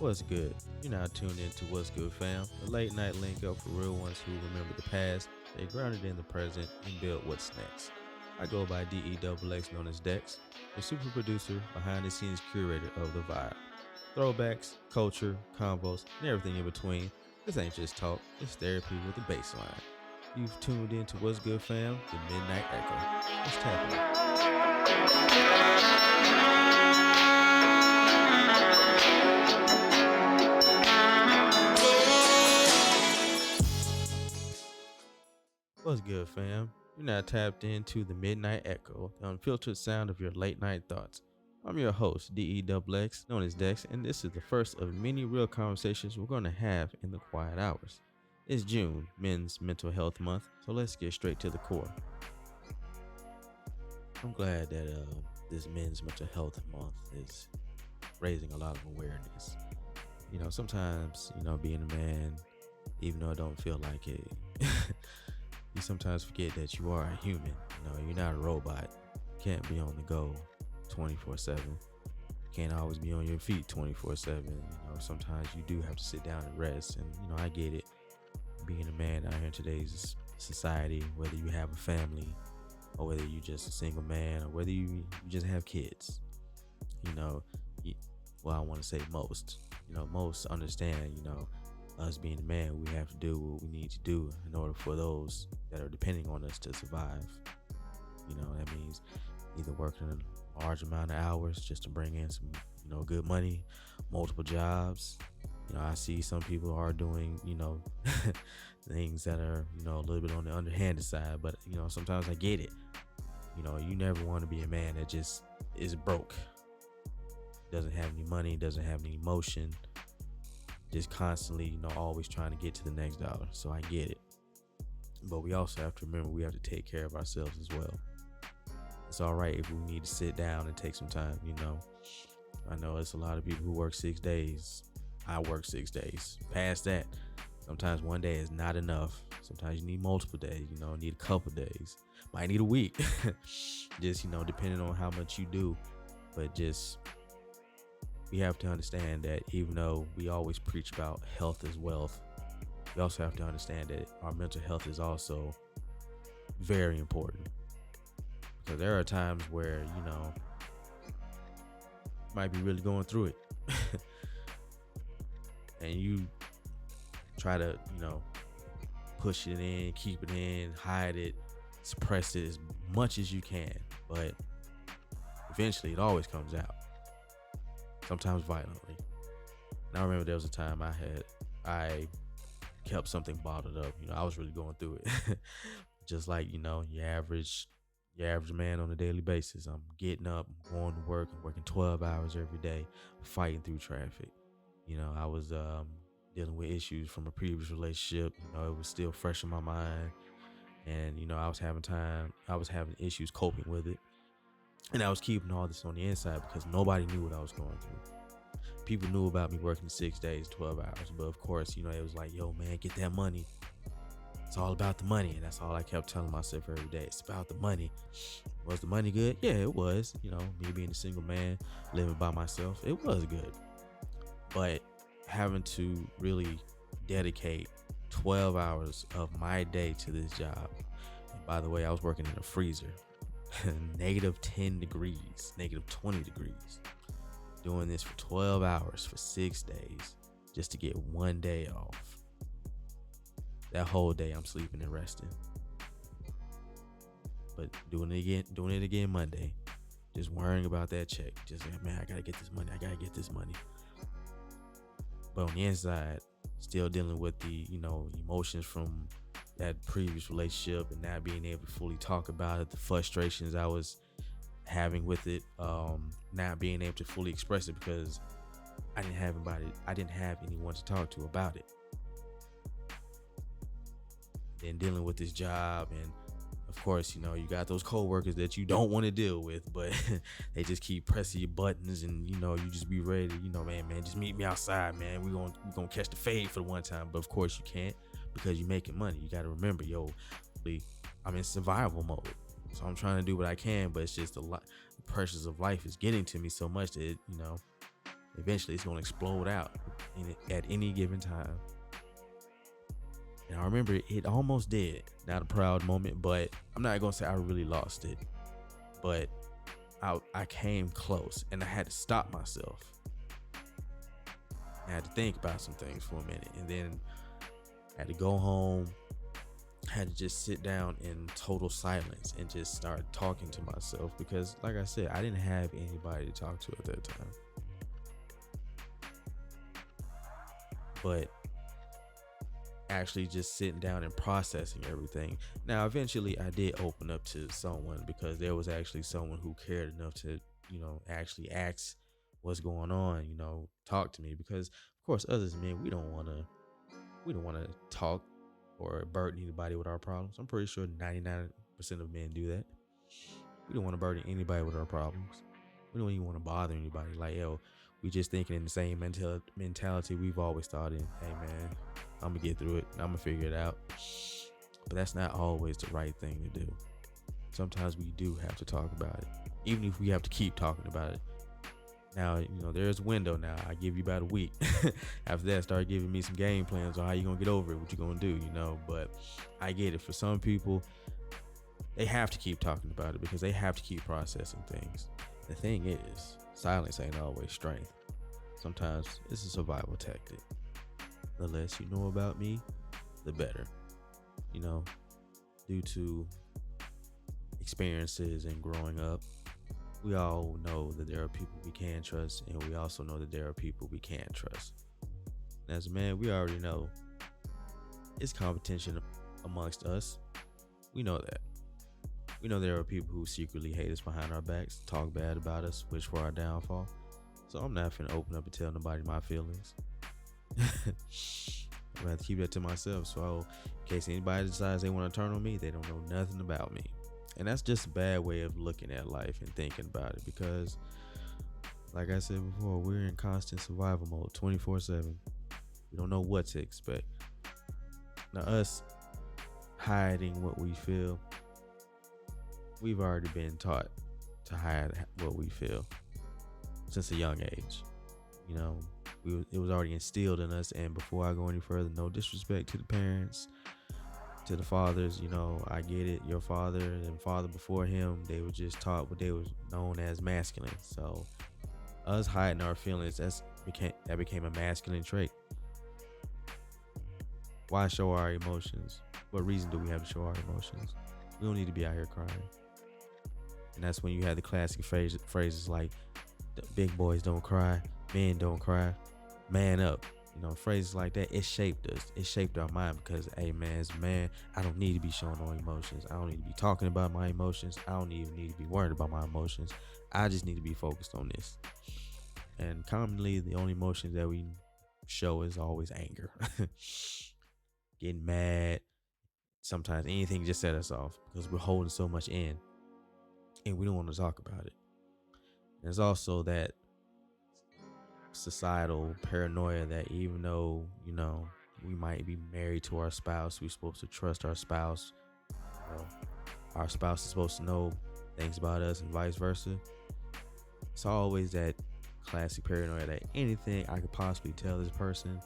What's good? You're now tuned into What's Good Fam, the late night link up for real ones who remember the past, they grounded in the present, and build what's next. I go by DEXX, known as Dex, the super producer, behind the scenes curator of the vibe. Throwbacks, culture, combos, and everything in between. This ain't just talk, it's therapy with a baseline. You've tuned into What's Good Fam, the Midnight Echo. Let's tap in. What's good, fam? You're now tapped into the Midnight Echo, the unfiltered sound of your late night thoughts. I'm your host, DEXX, known as Dex, and this is the first of many real conversations we're going to have in the quiet hours. It's June, Men's Mental Health Month, so let's get straight to the core. I'm glad that this Men's Mental Health Month is raising a lot of awareness. Sometimes, being a man, even though I don't feel like it, you sometimes forget that you are a human. You're not a robot. You can't be on the go 24/7. You can't always be on your feet 24/7. Sometimes you do have to sit down and rest. And I get it. Being a man out here in today's society, whether you have a family or whether you're just a single man or whether you just have kids, well, I want to say most. Most understand. Us being a man, we have to do what we need to do in order for those that are depending on us to survive. That means either working a large amount of hours just to bring in some, good money, multiple jobs. I see some people are doing, things that are, a little bit on the underhanded side, but, sometimes I get it. You never want to be a man that just is broke, doesn't have any money, doesn't have any emotion, just constantly, always trying to get to the next dollar. So I get it. But we also have to remember we have to take care of ourselves as well. It's all right if we need to sit down and take some time, I know it's a lot of people who work 6 days. I work 6 days. Past that, sometimes one day is not enough. Sometimes you need multiple days, need a couple days. Might need a week. Just, depending on how much you do. But just, we have to understand that even though we always preach about health as wealth, we also have to understand that our mental health is also very important. Because there are times where, you might be really going through it. And you try to, push it in, keep it in, hide it, suppress it as much as you can. But eventually it always comes out. Sometimes violently. And I remember there was a time I kept something bottled up. I was really going through it. Just like, your average man on a daily basis. I'm getting up, I'm going to work, I'm working 12 hours every day, fighting through traffic. I was dealing with issues from a previous relationship. It was still fresh in my mind. And, I was having issues coping with it. And I was keeping all this on the inside because nobody knew what I was going through. People knew about me working 6 days, 12 hours. But of course, it was like, yo, man, get that money. It's all about the money. And that's all I kept telling myself every day. It's about the money. Was the money good? Yeah, it was. Me being a single man, living by myself, it was good. But having to really dedicate 12 hours of my day to this job. And by the way, I was working in a freezer. Negative 10 degrees, negative 20 degrees. Doing this for 12 hours for 6 days just to get one day off. That whole day I'm sleeping and resting. But doing it again Monday. Just worrying about that check. Just like, man, I gotta get this money. But on the inside, still dealing with the, emotions from that previous relationship and not being able to fully talk about it, the frustrations I was having with it, not being able to fully express it because I didn't have anyone to talk to about it. Then dealing with this job, and of course, you got those coworkers that you don't want to deal with, but they just keep pressing your buttons, and you just be ready to, man, just meet me outside, man. We gonna catch the fade for the one time, but of course you can't because you're making money. You got to remember, I'm in survival mode, so I'm trying to do what I can, but it's just a lot. The pressures of life is getting to me so much that eventually it's gonna explode out at any given time. And I remember it almost did. Not a proud moment, but I'm not gonna say I really lost it. But I came close, and I had to stop myself. I had to think about some things for a minute, and then I had to go home. I had to just sit down in total silence and just start talking to myself, because, like I said, I didn't have anybody to talk to at that time. But actually just sitting down and processing everything. Now, eventually I did open up to someone, because there was actually someone who cared enough to, actually ask what's going on, talk to me, because of course, us as men, we don't want to talk or burden anybody with our problems. I'm pretty sure 99% of men do that. We don't want to burden anybody with our problems. We don't even want to bother anybody. Like, yo, we just thinking in the same mentality we've always thought in. Hey, man, I'm going to get through it. I'm going to figure it out. But that's not always the right thing to do. Sometimes we do have to talk about it, even if we have to keep talking about it. Now, there's a window now. I give you about a week. After that, start giving me some game plans on how you're going to get over it, what you're going to do, But I get it. For some people, they have to keep talking about it because they have to keep processing things. The thing is, silence ain't always strength. Sometimes it's a survival tactic. The less you know about me, the better. Due to experiences and growing up, we all know that there are people we can trust, and we also know that there are people we can't trust. And as a man, we already know it's competition amongst us. We know that. We know there are people who secretly hate us behind our backs, talk bad about us, wish for our downfall. So I'm not finna open up and tell nobody my feelings. I'm gonna have to keep that to myself. So in case anybody decides they want to turn on me, they don't know nothing about me. And that's just a bad way of looking at life and thinking about it, because like I said before, we're in constant survival mode 24/7. We don't know what to expect. Now, us hiding what we feel, we've already been taught to hide what we feel since a young age. It was already instilled in us. And before I go any further, no disrespect to the parents, to the fathers, I get it. Your father and father before him, they were just taught what they was known as masculine. So us hiding our feelings, that became a masculine trait. Why show our emotions? What reason do we have to show our emotions? We don't need to be out here crying. And that's when you have the classic phrases like, big boys don't cry, men don't cry, man up. Phrases like that, it shaped us. It shaped our mind, because, hey, man, as a man, I don't need to be showing no emotions. I don't need to be talking about my emotions. I don't even need to be worried about my emotions. I just need to be focused on this. And commonly, the only emotion that we show is always anger. Getting mad. Sometimes anything just set us off, because we're holding so much in and we don't want to talk about it. There's also that societal paranoia that even though, we might be married to our spouse, we're supposed to trust our spouse. Our spouse is supposed to know things about us and vice versa. It's always that classic paranoia that anything I could possibly tell this person,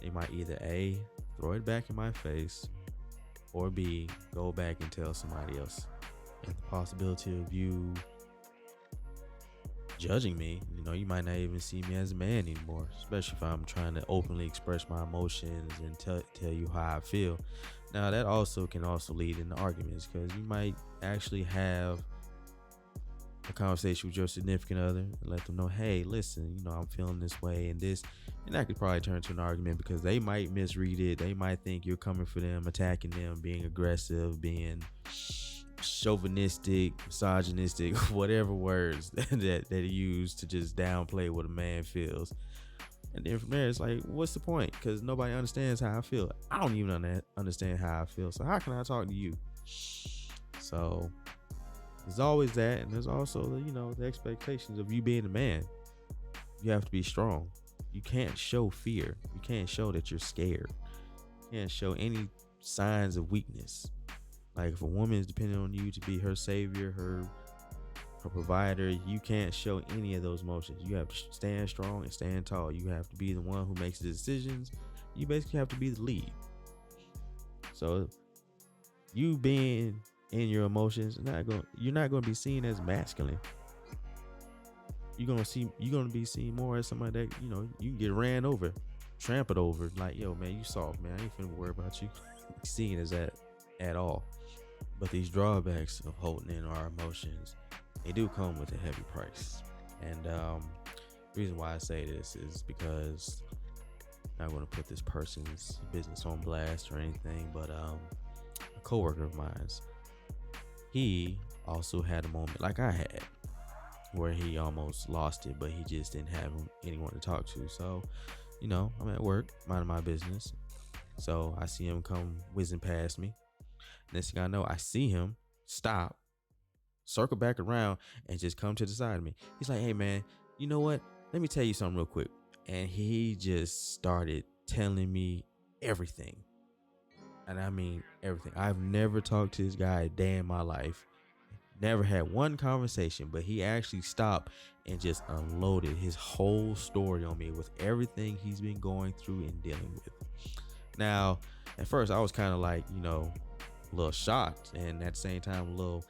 they might either A, throw it back in my face, or B, go back and tell somebody else. And the possibility of you judging me, you might not even see me as a man anymore, especially if I'm trying to openly express my emotions and tell you how I feel. Now, that can also lead into arguments, because you might actually have a conversation with your significant other and let them know, hey, listen, I'm feeling this way and this, and that could probably turn to an argument, because they might misread it. They might think you're coming for them, attacking them, being aggressive, being chauvinistic, misogynistic, whatever words that they use to just downplay what a man feels. And then from there, it's like, what's the point? Because nobody understands how I feel. I don't even understand how I feel. So how can I talk to you? So there's always that. And there's also the expectations of you being a man. You have to be strong. You can't show fear. You can't show that you're scared. You can't show any signs of weakness. Like, if a woman is depending on you to be her savior, her a provider, you can't show any of those emotions. You have to stand strong and stand tall. You have to be the one who makes the decisions. You basically have to be the lead. So you being in your emotions, you're not going to be seen as masculine. You're going to be seen more as somebody that, you can get ran over, trampled over. Like, yo, man, you soft, man. I ain't finna worry about you. Seen as that at all. But these drawbacks of holding in our emotions, they do come with a heavy price. And the reason why I say this is because I'm not going to put this person's business on blast or anything, but a coworker of mine, he also had a moment like I had where he almost lost it, but he just didn't have anyone to talk to. So, I'm at work, minding my business. So I see him come whizzing past me. Next thing I know, I see him stop, circle back around, and just come to the side of me. He's like, hey, man, you know what? Let me tell you something real quick. And he just started telling me everything. And I mean everything. I've never talked to this guy a day in my life. Never had one conversation, but he actually stopped and just unloaded his whole story on me with everything he's been going through and dealing with. Now, at first, I was kind of like, a little shocked, and at the same time, a little,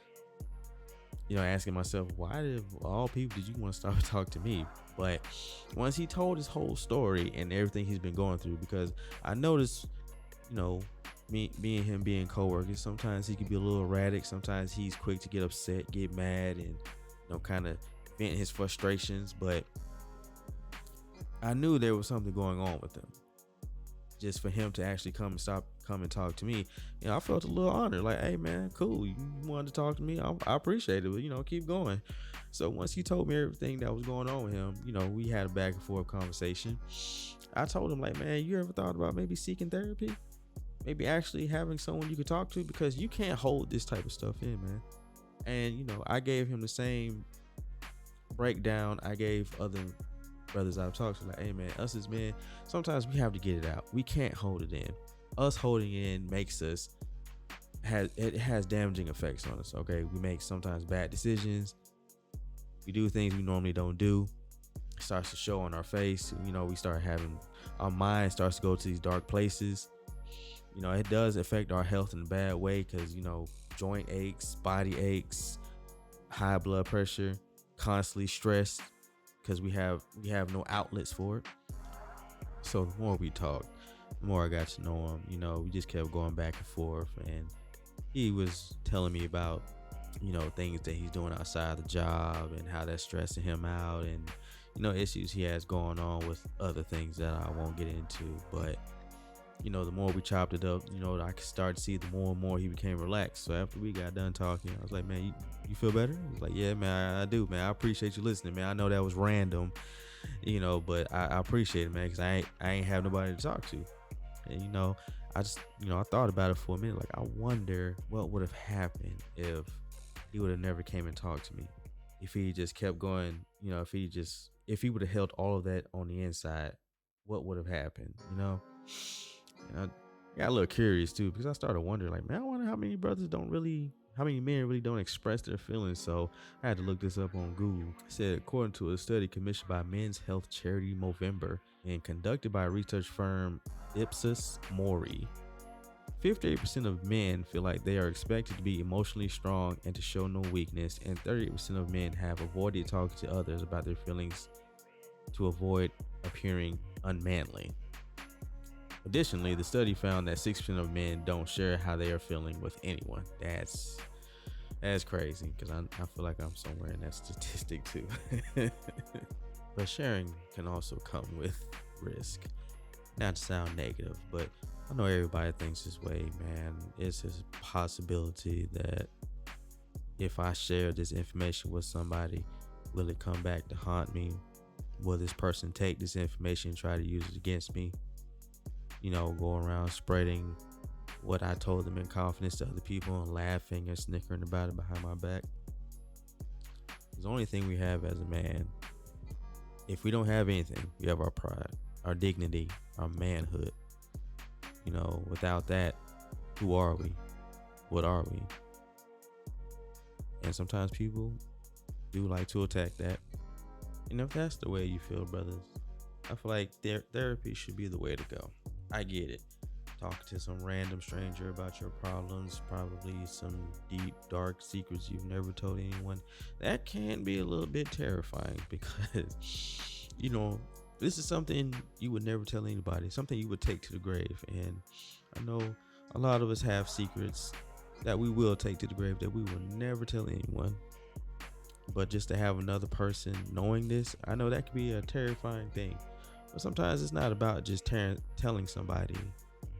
asking myself, why did all people did you want to stop and talk to me? But once he told his whole story and everything he's been going through, because I noticed, me and him being co-workers, sometimes he can be a little erratic. Sometimes he's quick to get upset, get mad, and kind of vent his frustrations. But I knew there was something going on with him. Just for him to actually come and talk to me, I felt a little honored. Like, hey, man, cool. You wanted to talk to me. I appreciate it. But, keep going. So once he told me everything that was going on with him, we had a back and forth conversation. I told him, like, man, you ever thought about maybe seeking therapy? Maybe actually having someone you could talk to, because you can't hold this type of stuff in, man. And, I gave him the same breakdown I gave other brothers I've talked to. Like, hey, man, us as men, sometimes we have to get it out. We can't hold it in. Us holding in makes us, it has damaging effects on us, okay? We make sometimes bad decisions. We do things we normally don't do. It starts to show on our face. We start having, our mind starts to go to these dark places. It does affect our health in a bad way, because, joint aches, body aches, high blood pressure, constantly stressed, because we have no outlets for it. So the more we talked, the more I got to know him. We just kept going back and forth, and he was telling me about, things that he's doing outside the job and how that's stressing him out, and, issues he has going on with other things that I won't get into. But the more we chopped it up, I could start to see the more and more he became relaxed. So after we got done talking, I was like, man, you feel better? He was like, yeah, man, I do, man. I appreciate you listening, man. I know that was random, but I appreciate it, man, because I ain't have nobody to talk to. And, I just, I thought about it for a minute. Like, I wonder what would have happened if he would have never came and talked to me. If he just kept going, if he would have held all of that on the inside, what would have happened, And I got a little curious too, because I started wondering, like, man, I wonder how many men really don't express their feelings. So I had to look this up on Google. It said, according to a study commissioned by Men's Health Charity Movember and conducted by research firm Ipsos Mori, 58% of men feel like they are expected to be emotionally strong and to show no weakness, and 38% of men have avoided talking to others about their feelings to avoid appearing unmanly. Additionally, the study found that 6% of men don't share how they are feeling with anyone. That's crazy, because I feel like I'm somewhere in that statistic too. But sharing can also come with risk. Not to sound negative, but I know everybody thinks this way, man. It's a possibility that if I share this information with somebody, will it come back to haunt me? Will this person take this information and try to use it against me? Go around spreading what I told them in confidence to other people and laughing and snickering about it behind my back. It's the only thing we have as a man. If we don't have anything, we have our pride, our dignity, our manhood. Without that, who are we? What are we? And sometimes people do like to attack that. And if that's the way you feel, brothers, I feel like therapy should be the way to go. I get it. Talking to some random stranger about your problems, probably some deep, dark secrets you've never told anyone, that can be a little bit terrifying because, this is something you would never tell anybody, something you would take to the grave. And I know a lot of us have secrets that we will take to the grave that we will never tell anyone. But just to have another person knowing this, I know that can be a terrifying thing. But sometimes it's not about just telling somebody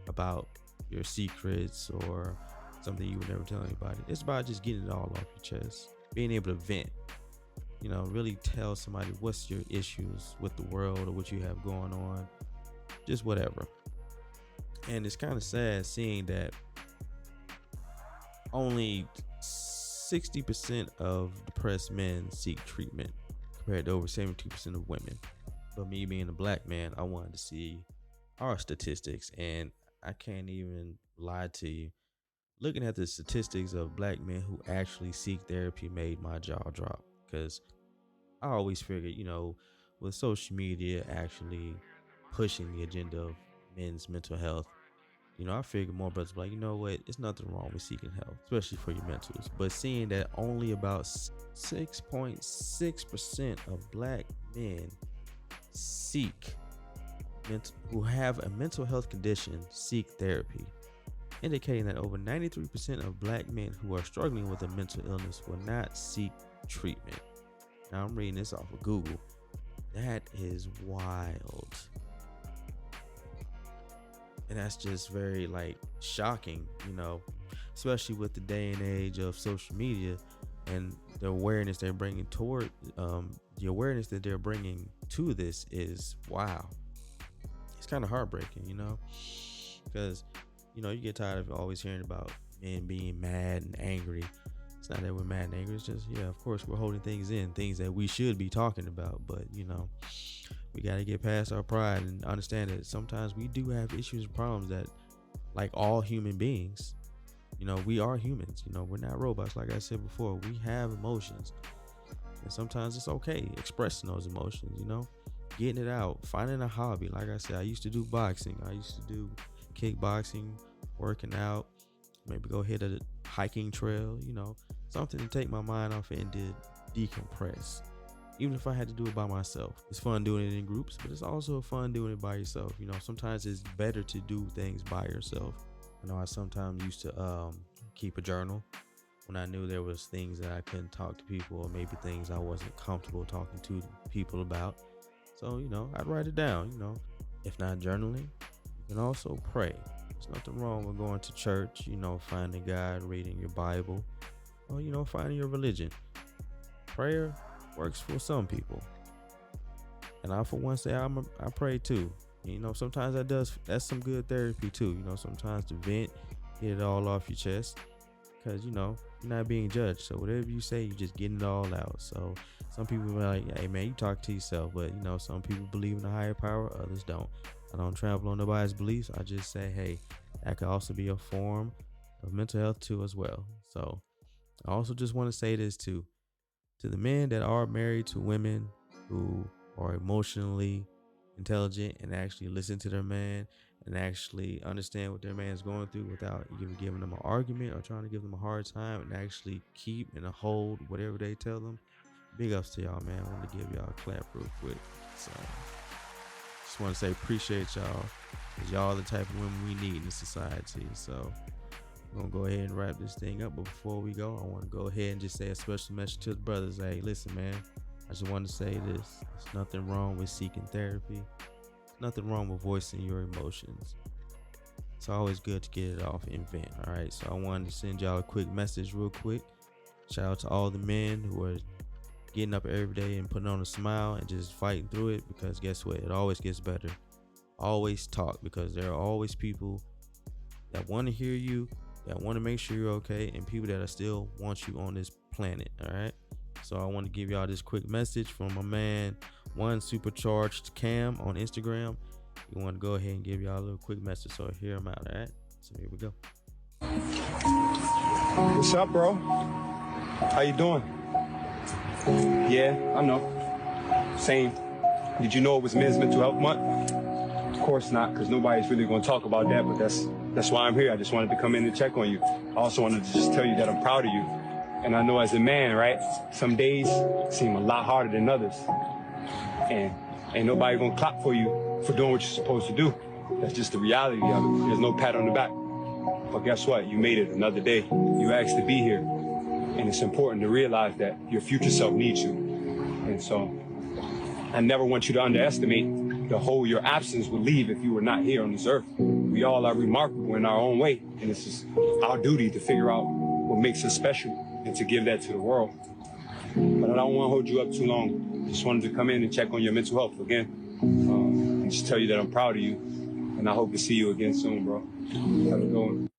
about your secrets or something you would never tell anybody. It's about just getting it all off your chest, being able to vent, really tell somebody what's your issues with the world or what you have going on, just whatever. And it's kind of sad seeing that only 60% of depressed men seek treatment compared to over 72% of women. But me being a black man, I wanted to see our statistics, and I can't even lie to you. Looking at the statistics of black men who actually seek therapy made my jaw drop, because I always figured, with social media actually pushing the agenda of men's mental health, I figured more brothers like, what, it's nothing wrong with seeking help, especially for your mentals. But seeing that only about 6.6% of black men who have a mental health condition seek therapy, indicating that over 93% of black men who are struggling with a mental illness will not seek treatment. Now I'm reading this off of Google. That is wild. And that's just very shocking, especially with the day and age of social media and the awareness they're bringing toward the awareness that they're bringing to this is wow. It's kind of heartbreaking, because you get tired of always hearing about men being mad and angry. It's not that we're mad and angry. It's just, of course we're holding things that we should be talking about, but we got to get past our pride and understand that sometimes we do have issues and problems that, like all human beings, we are humans. We're not robots. Like I said before, we have emotions, and sometimes it's okay expressing those emotions, getting it out, finding a hobby. Like I said, I used to do boxing. I used to do kickboxing, working out, maybe go hit a hiking trail, something to take my mind off it and decompress. Even if I had to do it by myself. It's fun doing it in groups, but it's also fun doing it by yourself. Sometimes it's better to do things by yourself. I sometimes used to keep a journal when I knew there was things that I couldn't talk to people, or maybe things I wasn't comfortable talking to people about. So, I'd write it down. If not journaling, you can also pray. There's nothing wrong with going to church, finding God, reading your Bible, or, finding your religion. Prayer works for some people, and I for one say I pray too. Sometimes that's some good therapy too. Sometimes to vent, get it all off your chest, because you're not being judged. So whatever you say, you're just getting it all out. So some people are like, hey man, you talk to yourself, but some people believe in a higher power, others don't. I don't trample on nobody's beliefs. I just say, hey, that could also be a form of mental health too as well. So I also just want to say this too. To the men that are married to women who are emotionally intelligent and actually listen to their man and actually understand what their man is going through without even giving them an argument or trying to give them a hard time, and actually keep and hold whatever they tell them, big ups to y'all, man. I want to give y'all a clap real quick. So just want to say appreciate y'all, because y'all the type of women we need in society. So we're gonna go ahead and wrap this thing up, but before we go, I want to go ahead and just say a special message to the brothers. Hey, listen, man, I just want to say this: there's nothing wrong with seeking therapy. There's nothing wrong with voicing your emotions. It's always good to get it off and vent. All right, so I wanted to send y'all a quick message real quick. Shout out to all the men who are getting up every day and putting on a smile and just fighting through it, because guess what? It always gets better. Always talk, because there are always people that want to hear you, that want to make sure you're okay, and people that still want you on this planet. All right, so I want to give y'all this quick message from my man One Supercharged Cam on Instagram. You want to go ahead and give y'all a little quick message, so hear him out. All right, so here we go. What's up, bro? How you doing? Yeah, I know. Same. Did you know it was Men's Mental Health Month? Of course not, because nobody's really going to talk about that, but that's why I'm here. I just wanted to come in and check on you. I also wanted to just tell you that I'm proud of you. And I know as a man, right, some days seem a lot harder than others. And ain't nobody going to clap for you for doing what you're supposed to do. That's just the reality of it. There's no pat on the back. But guess what? You made it another day. You asked to be here. And it's important to realize that your future self needs you. And so I never want you to underestimate the hole your absence would leave if you were not here on this earth. We all are remarkable in our own way, and it's just our duty to figure out what makes us special and to give that to the world. But I don't want to hold you up too long. Just wanted to come in and check on your mental health again. And just tell you that I'm proud of you, and I hope to see you again soon, bro. Have a good one.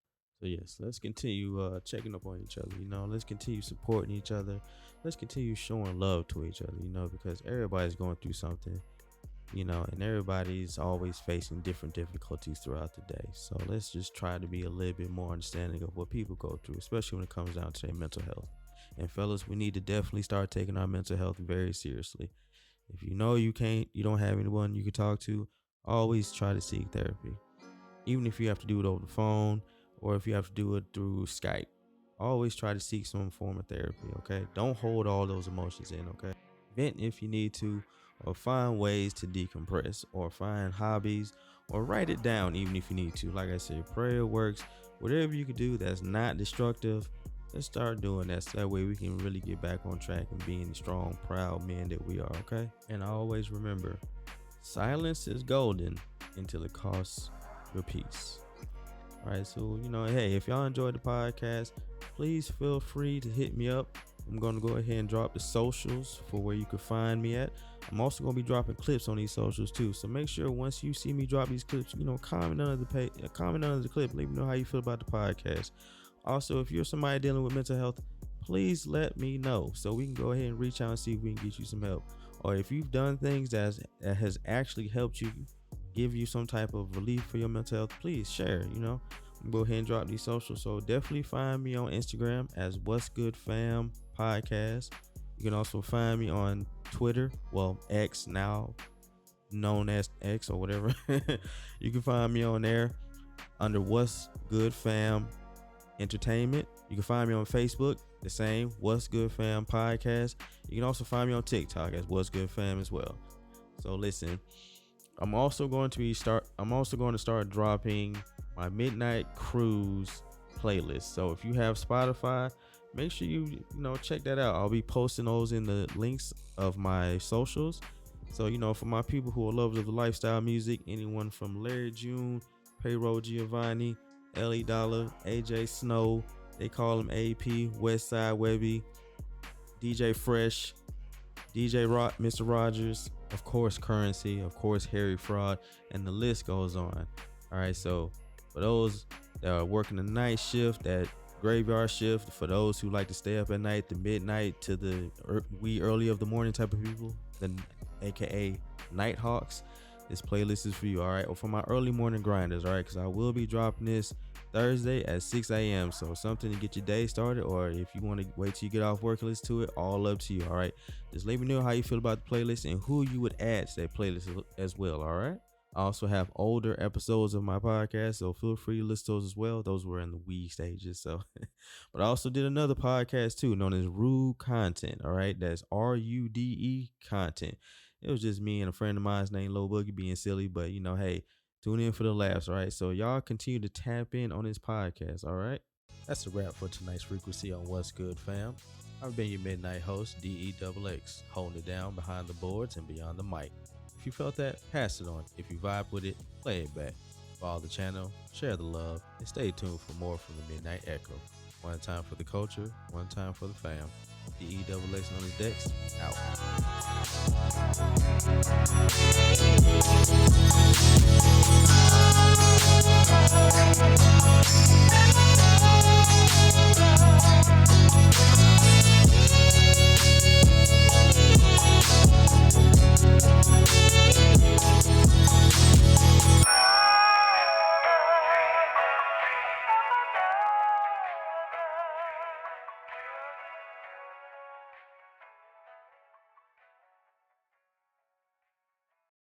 So yes, let's continue checking up on each other. Let's continue supporting each other. Let's continue showing love to each other. Because everybody's going through something. And everybody's always facing different difficulties throughout the day. So let's just try to be a little bit more understanding of what people go through, especially when it comes down to their mental health. And fellas, we need to definitely start taking our mental health very seriously. If you know you don't have anyone you can talk to, always try to seek therapy. Even if you have to do it over the phone or if you have to do it through Skype, always try to seek some form of therapy, okay? Don't hold all those emotions in, okay? Vent if you need to, or find ways to decompress, or find hobbies, or write it down even if you need to. Like I said, prayer works. Whatever you can do that's not destructive, let's start doing that so that way we can really get back on track and being the strong, proud men that we are, okay? And always remember, silence is golden until it costs your peace. All right, so hey, if y'all enjoyed the podcast, please feel free to hit me up. I'm going to go ahead and drop the socials for where you can find me at. I'm also going to be dropping clips on these socials too. So make sure once you see me drop these clips, comment under the page, comment under the clip, let me know how you feel about the podcast. Also, if you're somebody dealing with mental health, please let me know so we can go ahead and reach out and see if we can get you some help. Or if you've done things that has actually helped you, give you some type of relief for your mental health, please share. Go ahead and drop these socials. So definitely find me on Instagram as What's Good Fam Podcast. You can also find me on Twitter, well, X, now known as X or whatever. You can find me on there under What's Good Fam Entertainment. You can find me on Facebook, the same What's Good Fam Podcast. You can also find me on TikTok as What's Good Fam as well. So listen, I'm also going to start dropping my Midnight Cruise playlist. So if you have Spotify, make sure you check that out. I'll be posting those in the links of my socials. So for my people who are lovers of the lifestyle music, anyone from Larry June, Payroll Giovanni, Ellie Dollar, AJ Snow, they call him AP, Westside Webby, DJ Fresh, Mr. Rogers, of course Currency, of course Harry Fraud, and the list goes on. All right, so for those that are working the night shift, that graveyard shift, for those who like to stay up at night, the midnight to the wee early of the morning type of people, then aka Nighthawks, this playlist is for you. All right, or for my early morning grinders, all right, because I will be dropping this Thursday at 6 a.m. So something to get your day started, or if you want to wait till you get off work and listen to it, all up to you. All right, just let me know how you feel about the playlist and who you would add to that playlist as well. All right, I also have older episodes of my podcast, so feel free to listen to those as well. Those were in the wee stages. So but I also did another podcast too, known as Rude Content. All right, that's RUDE Content. It was just me and a friend of mine named Lil Boogie being silly, but hey, tune in for the laughs, all right? So y'all continue to tap in on this podcast, all right? That's a wrap for tonight's frequency on What's Good Fam. I've been your midnight host, DEXX, holding it down behind the boards and beyond the mic. If you felt that, pass it on. If you vibe with it, play it back. Follow the channel, share the love, and stay tuned for more from the Midnight Echo. One time for the culture, one time for the fam. DEXX on his decks, out.